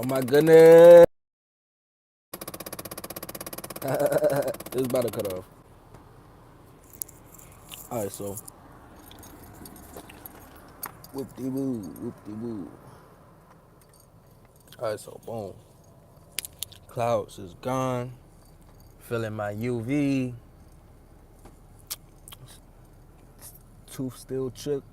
Oh my goodness. It's about to cut off. Alright, so whoop de woo, whoop de woo. Alright, so boom. Clouds is gone. Feeling my UV. Tooth still chipped.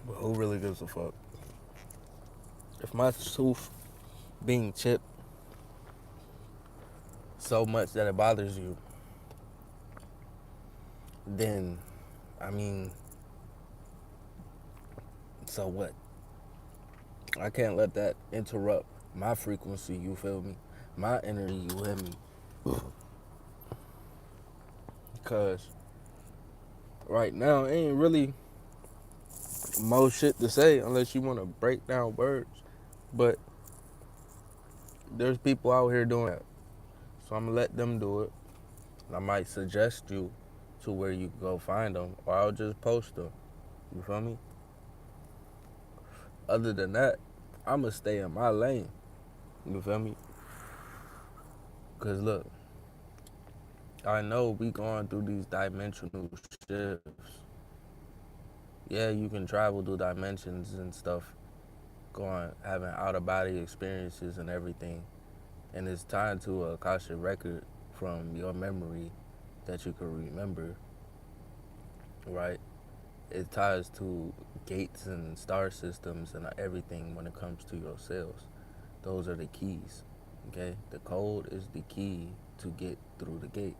But who really gives a fuck? If my tooth being chipped so much that it bothers you, then I mean, so what? I can't let that interrupt my frequency, you feel me? My energy, you hear me? Because right now, ain't really more shit to say unless you want to break down words. But there's people out here doing that. So I'm going to let them do it. And I might suggest you to where you can go find them, or I'll just post them. You feel me? Other than that, I'm going to stay in my lane. You feel me? Because look, I know we going through these dimensional shifts. Yeah, you can travel through dimensions and stuff, going having out of body experiences and everything. And it's tied to a Akashic record from your memory that you can remember, right? It ties to gates and star systems and everything when it comes to your cells. Those are the keys, okay? The code is the key to get through the gate,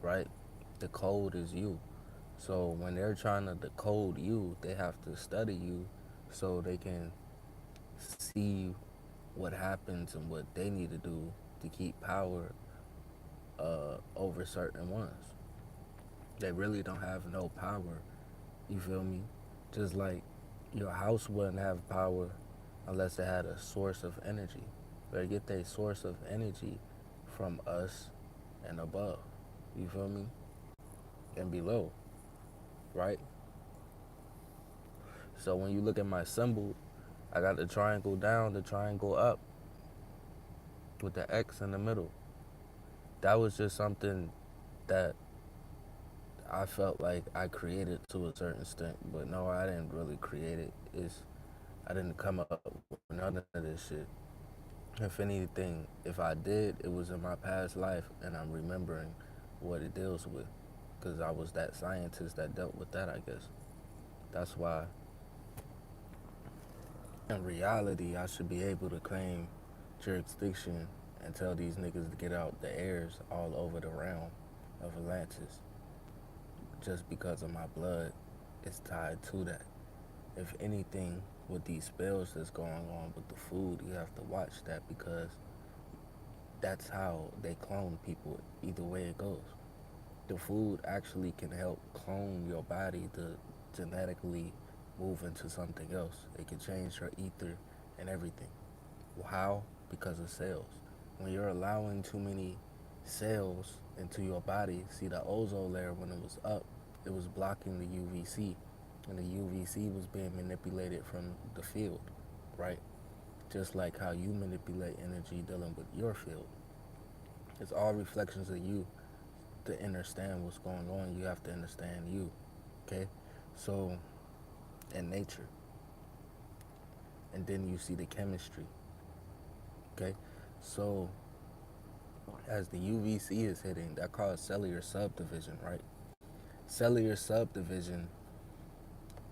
right? The code is you. So when they're trying to decode you, they have to study you so they can see what happens and what they need to do to keep power over certain ones. They really don't have no power. You feel me? Just like your house wouldn't have power unless it had a source of energy. They get their source of energy from us and above. You feel me? And below, right? So when you look at my symbol, I got the triangle down, the triangle up, with the X in the middle. That was just something that I felt like I created to a certain extent, but no, I didn't really create it. I didn't come up with none of this shit. If anything, if I did, it was in my past life, and I'm remembering what it deals with, because I was that scientist that dealt with that. I guess that's why. In reality, I should be able to claim jurisdiction and tell these niggas to get out the heirs all over the realm of Atlantis, just because of my blood is tied to that. If anything, with these spells that's going on with the food, you have to watch that, because that's how they clone people, either way it goes. The food actually can help clone your body to genetically move into something else. It can change your ether and everything. How? Because of cells. When you're allowing too many cells into your body, see, the ozone layer, when it was up, it was blocking the UVC, and the UVC was being manipulated from the field, right? Just like how you manipulate energy dealing with your field. It's all reflections of you. To understand what's going on, you have to understand you, okay? So, in nature, and then you see the chemistry, okay? So, as the UVC is hitting, that causes cellular subdivision, right? Cellular subdivision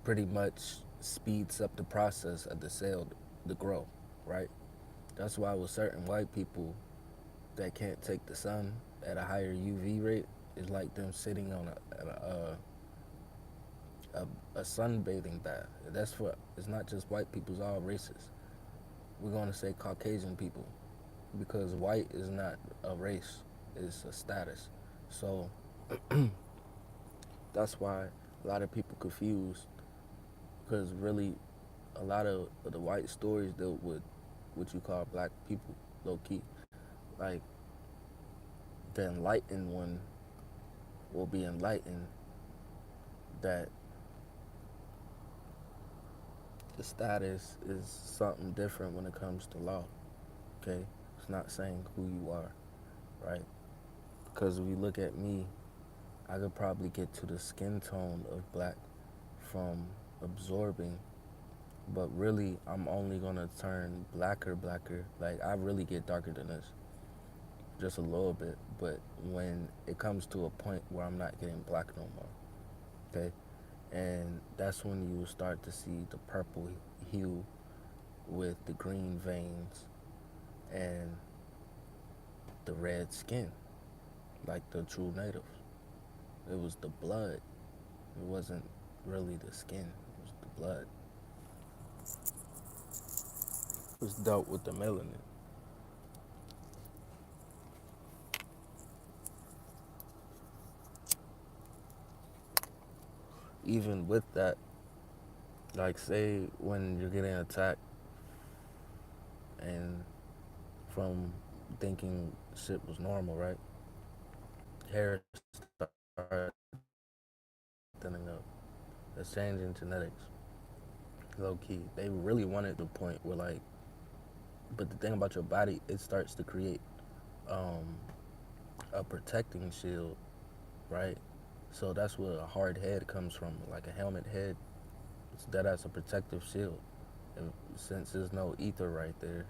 pretty much speeds up the process of the cell to grow, right? That's why with certain white people that can't take the sun at a higher UV rate, it's like them sitting on a sunbathing bath. That's for, it's not just white people, it's all races. We're going to say Caucasian people, because white is not a race, it's a status. So that's why a lot of people confused, because really a lot of the white stories dealt with what you call black people, low key. Like, the enlightened one will be enlightened that the status is something different when it comes to law. Okay, it's not saying who you are, right? Because if you look at me, I could probably get to the skin tone of black from absorbing, but really I'm only gonna turn blacker. Like I really get darker than this, just a little bit. But when it comes to a point where I'm not getting black no more, okay, and that's when you start to see the purple hue with the green veins and the red skin, like the true natives. It was the blood. It wasn't really the skin. It was the blood. It was dealt with the melanin. Even with that, like say when you're getting attacked and from thinking shit was normal, right? Hair started thinning up. That's changing genetics. Low key. They really wanted the point where like, but the thing about your body, it starts to create um, a protecting shield, right? So that's where a hard head comes from, like a helmet head. It's that as a protective shield. And since there's no ether right there,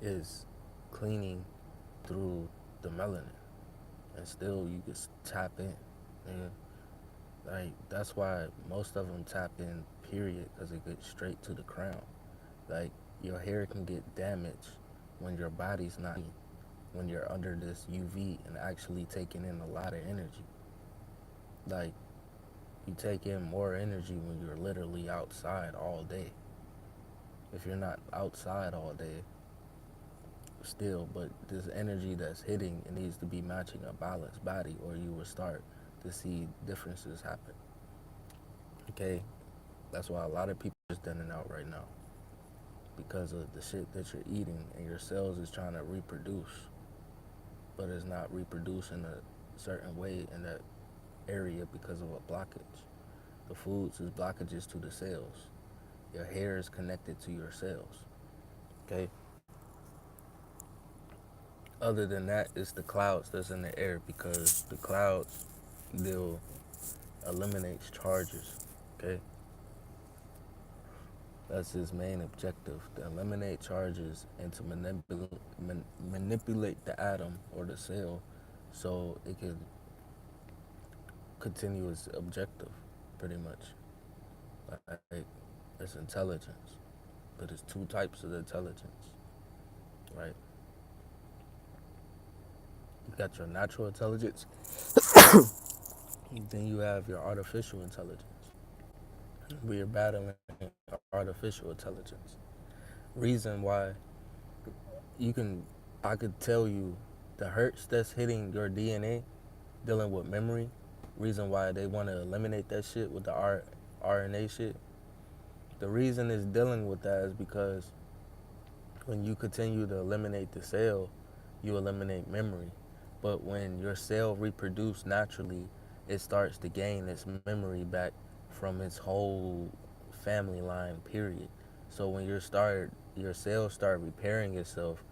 is cleaning through the melanin, and still you can tap in. And like that's why most of them tap in, period, because it gets straight to the crown. Like your hair can get damaged when your body's not, when you're under this UV and actually taking in a lot of energy. Like you take in more energy when you're literally outside all day. If you're not outside all day, still, but this energy that's hitting, it needs to be matching a balanced body, or you will start to see differences happen. Okay, that's why a lot of people are just thinning out right now because of the shit that you're eating, and your cells is trying to reproduce, but it's not reproducing a certain way in that area because of a blockage. The foods is blockages to the cells. Your hair is connected to your cells. Okay. Other than that, it's the clouds that's in the air because the clouds, they'll eliminate charges. Okay. That's his main objective, to eliminate charges and to manipulate the atom or the cell so it can continue its objective, pretty much. Like, it's intelligence, but it's two types of intelligence, right? You got your natural intelligence, then you have your artificial intelligence. We are battling artificial intelligence. Reason why you can, I could tell you the hurts that's hitting your DNA dealing with memory. Reason why they want to eliminate that shit with the RNA shit. The reason it's dealing with that is because when you continue to eliminate the cell, you eliminate memory. But when your cell reproduces naturally, it starts to gain its memory back from its whole family line, period. So when your cells start repairing itself,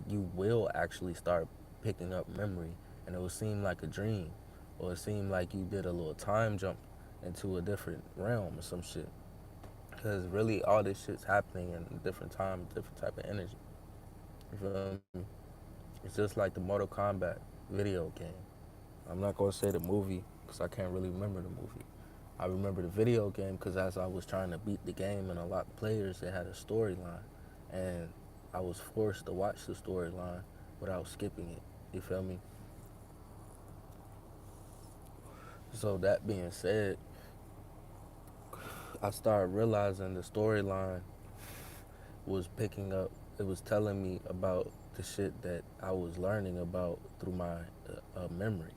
you will actually start picking up memory, and it will seem like a dream, or it seem like you did a little time jump into a different realm or some shit. Because really, all this shit's happening in a different time, different type of energy. You feel me? It's just like the Mortal Kombat video game. I'm not gonna say the movie because I can't really remember the movie. I remember the video game because as I was trying to beat the game and unlock players, it had a storyline, and I was forced to watch the storyline without skipping it. You feel me? So that being said, I started realizing the storyline was picking up. It was telling me about the shit that I was learning about through my memory,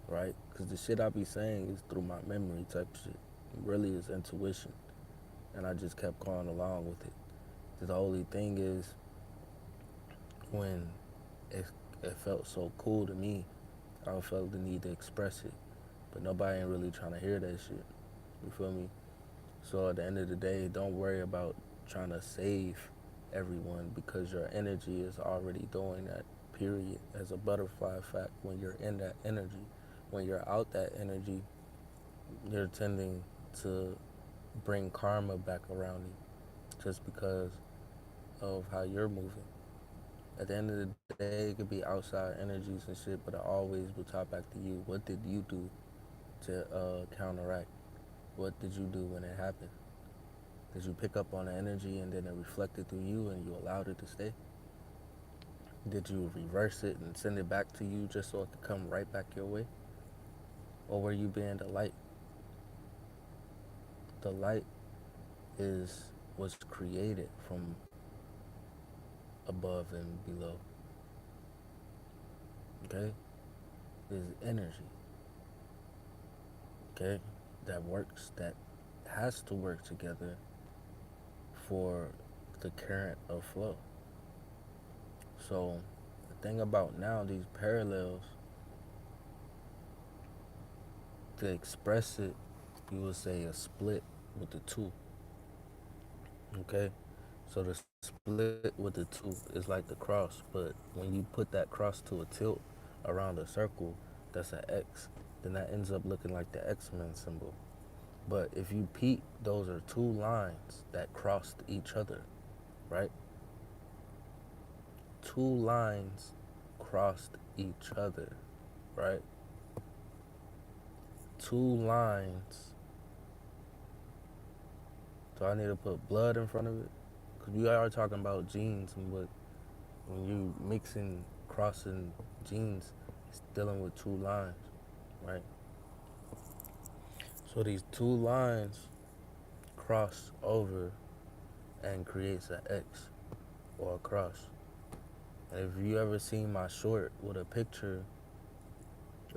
right? Because the shit I be saying is through my memory type shit. It really is intuition, and I just kept going along with it. The only thing is, when it, it felt so cool to me, I don't felt the need to express it. but nobody ain't really trying to hear that shit. You feel me? So at the end of the day, don't worry about trying to save everyone because your energy is already doing that, period. As a butterfly effect, when you're in that energy, when you're out that energy, you're tending to bring karma back around you just because of how you're moving. At the end of the day, it could be outside energies and shit, but it always will tie back to you. What did you do to counteract? What did you do when it happened? Did you pick up on the energy and then it reflected through you and you allowed it to stay? Did you reverse it and send it back to you just so it could come right back your way? Or were you being the light? The light is was created from above and below. Okay? Is energy. Okay? That works, that has to work together for the current of flow. So the thing about now, these parallels, to express it, you would say a split with the two. Okay? So the split with the two is like the cross, but when you put that cross to a tilt around a circle, that's an X. Then that ends up looking like the X-Men symbol. But if you peep, those are two lines that crossed each other, right? Two lines crossed each other, right? Two lines. Do I need to put blood in front of it? Because we are talking about genes, and what when you mixing, crossing genes, it's dealing with two lines, right? So these two lines cross over and creates an X or a cross. And if you ever seen my short with a picture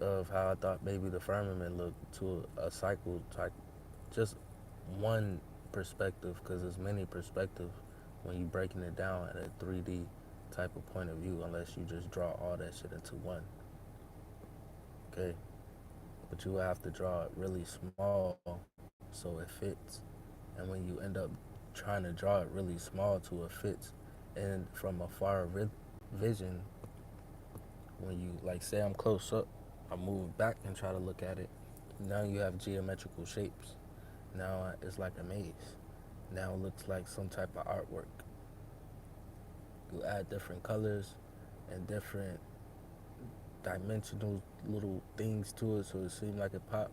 of how I thought maybe the firmament looked to a cycle type, just one perspective, because there's many perspectives when you breaking it down at a 3D type of point of view, unless you just draw all that shit into one. Okay, but you have to draw it really small so it fits. And when you end up trying to draw it really small to it fits, and from a far vision, when you like say I'm close up, I move back and try to look at it. Now you have geometrical shapes. Now it's like a maze. Now it looks like some type of artwork. You add different colors and different dimensional little things to it so it seems like it pop.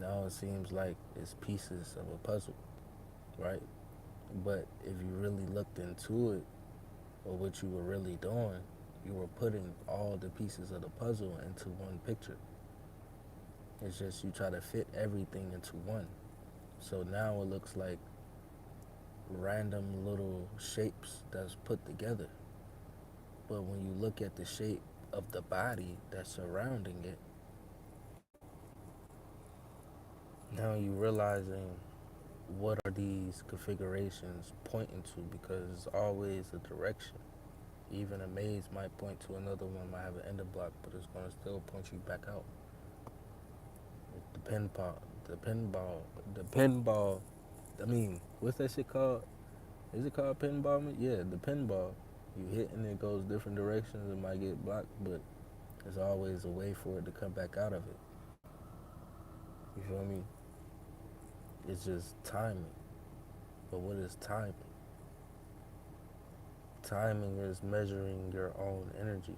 Now it seems like it's pieces of a puzzle, right? But if you really looked into it, or what you were really doing, you were putting all the pieces of the puzzle into one picture. It's just you try to fit everything into one. So now it looks like random little shapes that's put together. But when you look at the shape of the body that's surrounding it, now you realizing what are these configurations pointing to, because it's always a direction. Even a maze might point to another one, might have an ender block, but it's going to still point you back out. The pinball, I mean, what's that shit called? Is it called pinball? Yeah, the pinball. You hit and it goes different directions, it might get blocked, but there's always a way for it to come back out of it. You feel me? It's just timing. But what is timing? Timing is measuring your own energy,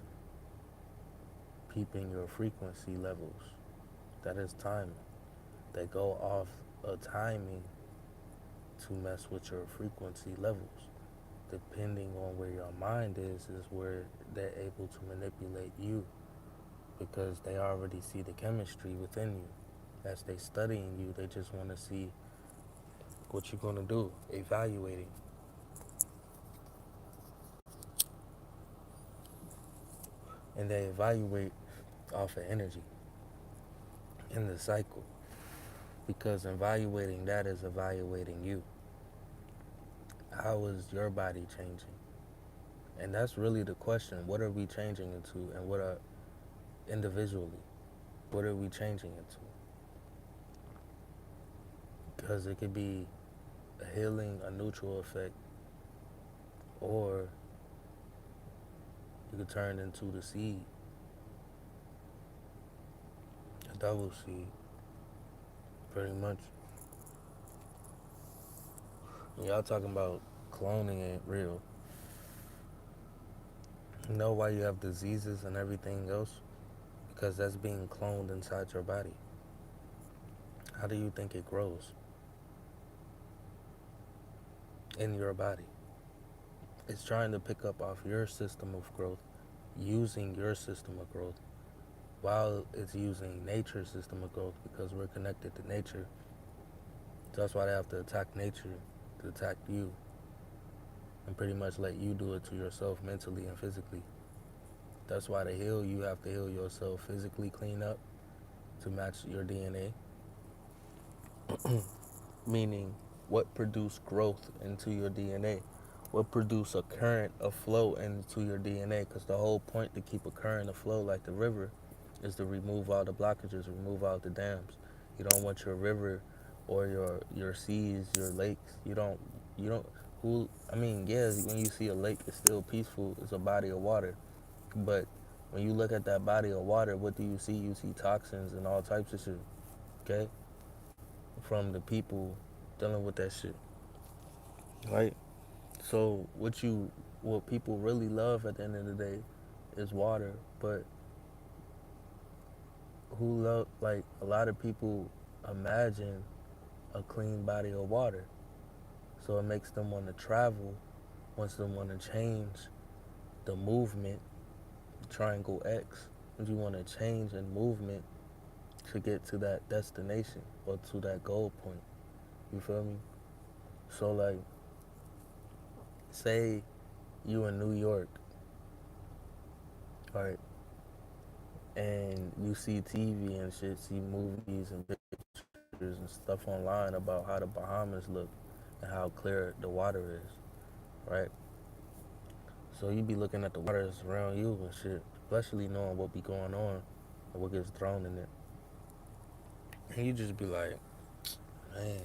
peeping your frequency levels. That is timing. They go off a timing to mess with your frequency levels. Depending on where your mind is where they're able to manipulate you, because they already see the chemistry within you. As they studying you, they just want to see what you're going to do, evaluating. And they evaluate off of energy in the cycle, because evaluating that is evaluating you. How is your body changing? And that's really the question. What are we changing into, and what are individually, what are we changing into? because it could be a healing, a neutral effect, or you could turn into the seed, a double seed, pretty much. And y'all talking about cloning ain't real. You know why you have diseases and everything else? Because that's being cloned inside your body. How do you think it grows in your body? It's trying to pick up off your system of growth, using your system of growth, while it's using nature's system of growth because we're connected to nature. So that's why they have to attack nature to attack you and pretty much let you do it to yourself mentally and physically. That's why to heal, you have to heal yourself physically, clean up to match your DNA, meaning what produce growth into your DNA, what produce a current of flow into your DNA, because the whole point to keep a current of flow like the river is to remove all the blockages, remove all the dams. You don't want your river or your seas, your lakes. You don't who I mean, yeah, when you see a lake, it's still peaceful. It's a body of water, but when you look at that body of water, what do you see? You see toxins and all types of shit. Okay, from the people dealing with that shit, right? So what people really love at the end of the day is water, but who love like a lot of people imagine a clean body of water. So it makes them want to travel, wants them want to change the movement, triangle X. You want to change in movement to get to that destination or to that goal point. You feel me? So like, say you in New York, right? And you see TV and shit, see movies and pictures and stuff online about how the Bahamas look and how clear the water is, right? So you be looking at the waters around you and shit, especially knowing what be going on and what gets thrown in it. And you just be like, man,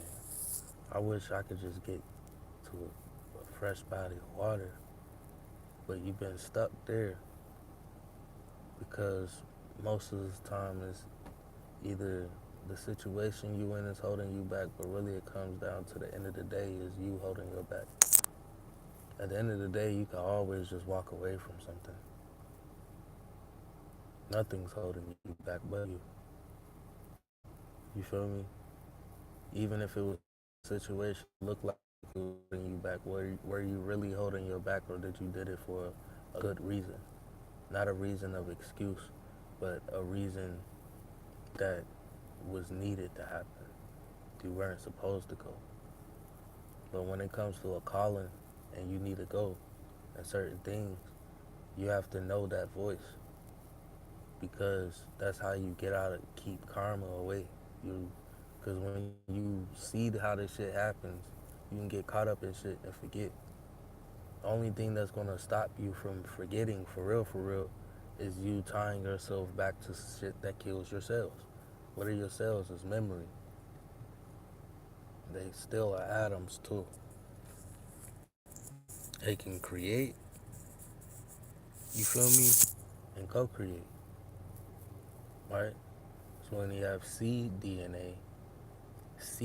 I wish I could just get to a fresh body of water. But you've been stuck there because most of the time it's either the situation you in is holding you back, but really it comes down to the end of the day is you holding your back. At the end of the day, you can always just walk away from something. Nothing's holding you back but you. You feel me? Even if it was a situation look like it was holding you back, were you really holding your back, or did you did it for a good reason? Not a reason of excuse, but a reason that was needed to happen. You weren't supposed to go. But when it comes to a calling and you need to go and certain things, you have to know that voice because that's how you get out of keep karma away. You, because when you see how this shit happens, you can get caught up in shit and forget. The only thing that's gonna stop you from forgetting for real, is you tying yourself back to shit that kills your cells. What are your cells? Is memory. They still are atoms too. They can create, you feel me, and co-create, right? So when you have cDNA is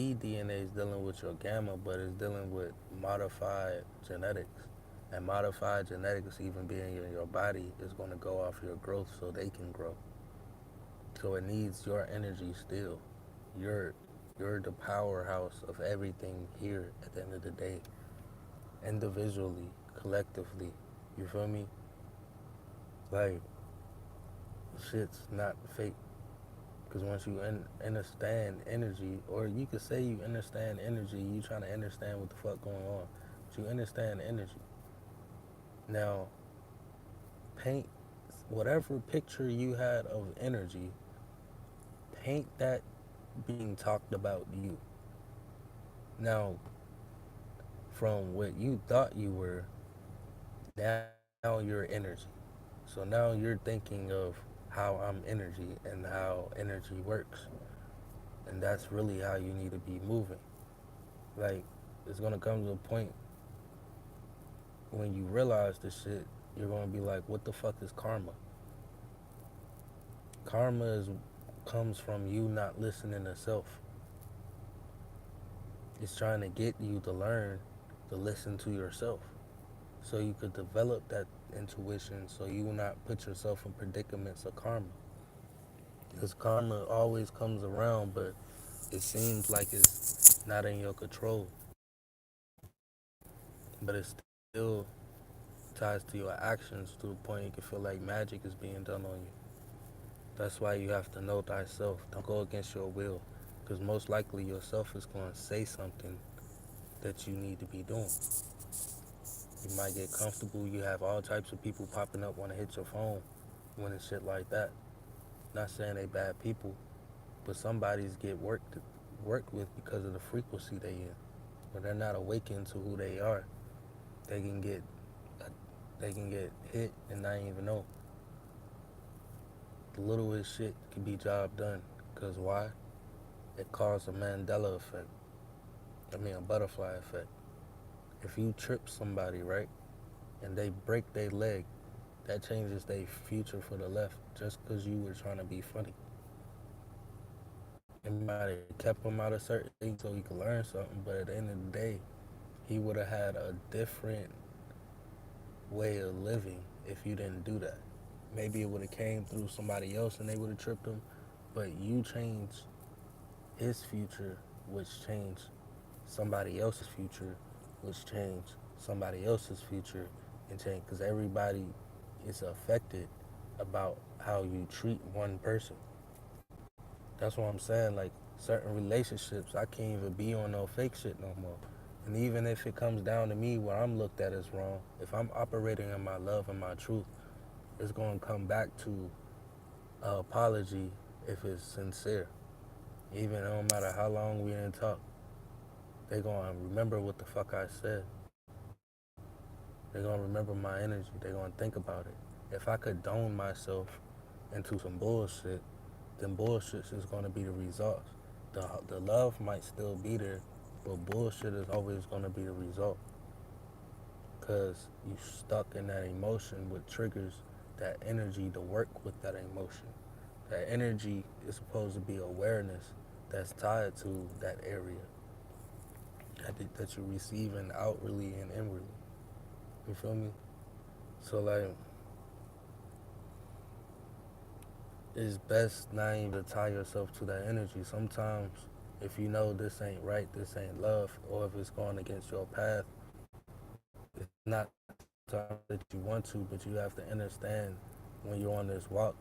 dealing with your gamma, but it's dealing with modified genetics. And modified genetics, even being in your body, is going to go off your growth so they can grow. So it needs your energy still. You're, you're the powerhouse of everything here at the end of the day. Individually, collectively. You feel me? Like, shit's not fake. Because once you understand energy, or you could say you understand energy, you trying to understand what the fuck going on. But you understand energy. Now, paint whatever picture you had of energy, paint that being talked about you. Now, from what you thought you were, now you're energy. So now you're thinking of how I'm energy and how energy works. And that's really how you need to be moving. Like, it's gonna come to a point when you realize this shit, you're gonna be like, what the fuck is karma? Karma comes from you not listening to self. It's trying to get you to learn to listen to yourself, so you could develop that intuition, so you will not put yourself in predicaments of karma. Because karma always comes around, but it seems like it's not in your control. But it still ties to your actions to the point you can feel like magic is being done on you. That's why you have to know thyself. Don't go against your will. Because most likely yourself is going to say something that you need to be doing. You might get comfortable. You have all types of people popping up, want to hit your phone when it's shit like that. Not saying they bad people, but somebody's get worked with because of the frequency they in. When they're not awakened to who they are, they can get hit and not even know. The littlest shit can be job done. Cause why? It caused a Mandela effect. A butterfly effect. If you trip somebody, right, and they break their leg, that changes their future for the left just because you were trying to be funny. It might have kept him out of certain things so he could learn something, but at the end of the day, he would have had a different way of living if you didn't do that. Maybe it would have came through somebody else and they would have tripped him, but you changed his future, which changed somebody else's future, which changed somebody else's future, and changed because everybody is affected about how you treat one person. That's what I'm saying. Like, certain relationships, I can't even be on no fake shit no more. And even if it comes down to me where I'm looked at as wrong, if I'm operating in my love and my truth, it's going to come back to an apology if it's sincere. Even no matter how long we didn't talk, they going to remember what the fuck I said. They're going to remember my energy. They're going to think about it. If I condone myself into some bullshit, then bullshit is going to be the results. The love might still be there, but bullshit is always going to be the result. Because you stuck in that emotion, which triggers that energy to work with that emotion. That energy is supposed to be awareness that's tied to that area that you're receiving outwardly and inwardly. You feel me? So, like, it's best not even to tie yourself to that energy. Sometimes, if you know this ain't right, this ain't love, or if it's going against your path, it's not time that you want to, but you have to understand when you're on this walk,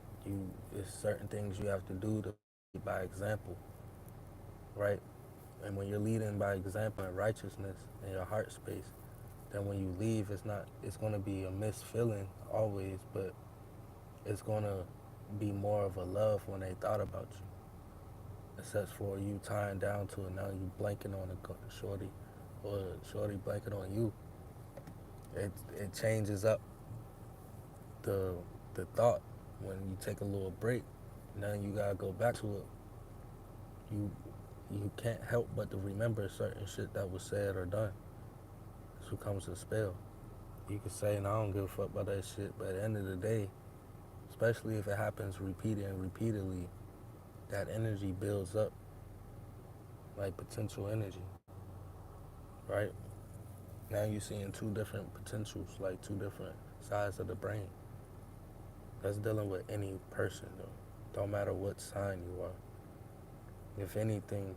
it's certain things you have to do to lead by example, right? And when you're leading by example and righteousness in your heart space, then when you leave, it's going to be a missed feeling always, but it's going to be more of a love when they thought about you. Except for you tying down to it, now you blanking on a shorty, or shorty blanking on you. It changes up the thought when you take a little break. Now you gotta go back to it. You can't help but to remember certain shit that was said or done. This becomes a spell. You can say, "No, I don't give a fuck about that shit," but at the end of the day, especially if it happens repeatedly, that energy builds up like potential energy, right? Now you're seeing two different potentials, like two different sides of the brain. That's dealing with any person, though. Don't matter what sign you are. If anything,